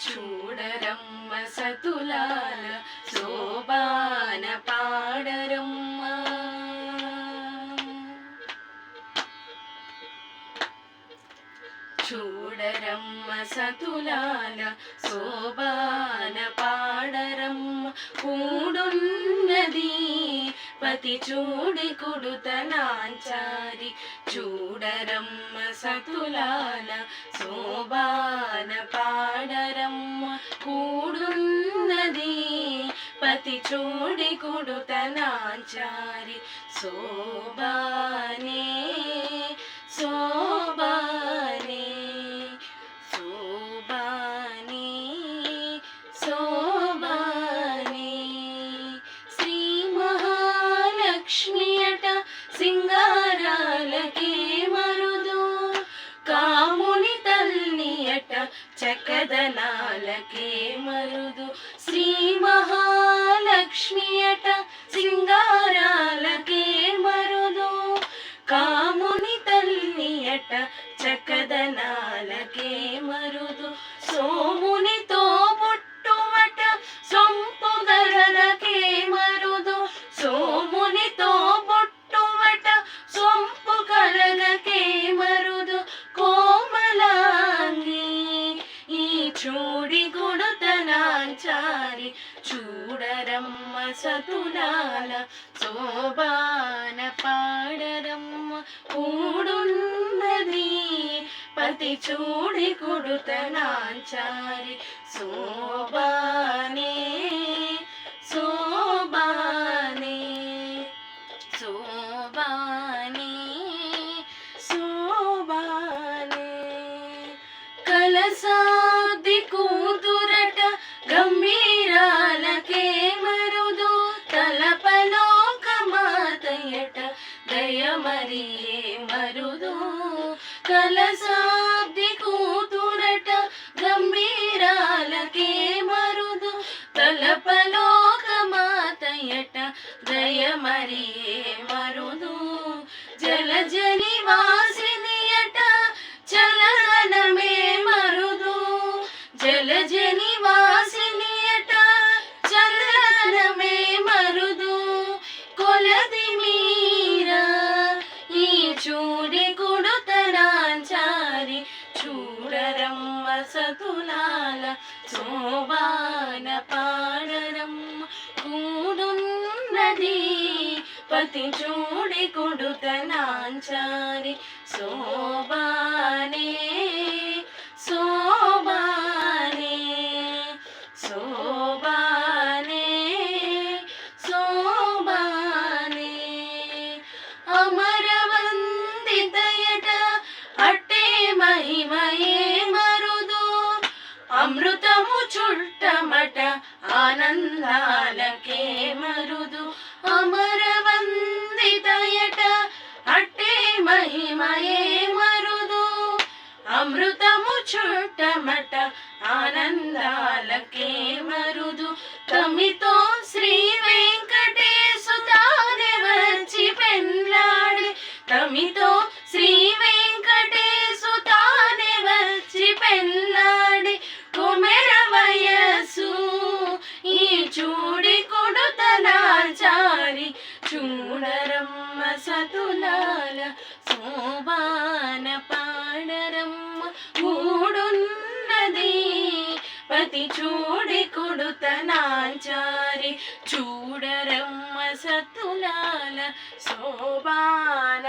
చూడరమ్మ సతులాల శోభాన పాడరమ్మ. చూడరమ్మ సతులాల శోభాన పాడరమ్మ. కూడున్నది పతి చూడి కుడుతనాంచారి. చూడరమ్మ సతులాల శోభాన పాడరమ్మ. కూడున్నది పతి చూడి కుడుతనాంచారి. శోభానే శోభానే శోభానే శోభానే. శ్రీ మహాలక్ష్మి అట సింగారాలకే మరుదు. కాముని తల్లి అట చకదనాలకే మరుదు. శ్రీ మహాలక్ష్మి అట సింగారాలకే మరుదు. కాముని తల్లి అట చకదనాలకే మరుదు. సోమునితో పుట్టువట సొంపు గరలకే మరుదు. సోమునితో పుట్టువట సొంపు గరలకే మరుదు. కోమలాంగి ఈ చూడి గుడుతనాంచారి. చూడరమ్మ సతులాల శోభాన పాడరమ్మ. కూడున్నది పతి చూడి కుడుతనాంచారి. శోభానే శోభానే శోభానే శోభానే. కలసాది కూతురట గంభీరాలకే మరుదు. తలపలోకమాతయట దయమరియే మరుదు. కలసాబ్ది కూతురట గంభీరాలకే మరుదు. తలపలోకమాతయట దయమరియే మరుదు. జలజని వాసినియట చలనమే మరుదు. జలజని వాసినియట చలనమే మరుదు. కొలది మీరా ఈ చూడి కుడుతనాంచారి. చూడరమ్మ సతులాల శోభాన పాడరమ్మ. కూడున్నది పతి చూడి కుడుతనాంచారి. శోభానే శోభానే శోభానే శోభానే. అమరవందితయట అట్టే మహిమయే మరుదు. అమృతము చుట్టమట ఆనందాలకే మరుదు. అమరవందితయట అట్టే మహిమయే మరుదు. అమృతము చుట్టమట ఆనందాలకే మరుదు. తమితో శ్రీ వెంకటేశు తానే వచ్చి పెళ్ళాడే. తమితో శ్రీ వెంకటేశు తానే వచ్చి పెళ్ళాడే. కుమెర వయస్సు ఈ చూడి కుడుతనాంచారి. చూడరమ్మ సతులాల శోభాన పాడరమ్మ. కూడున్నది పతి చూడి కుడుతనాంచారి. చూడరమ్మ సతులాల శోభాన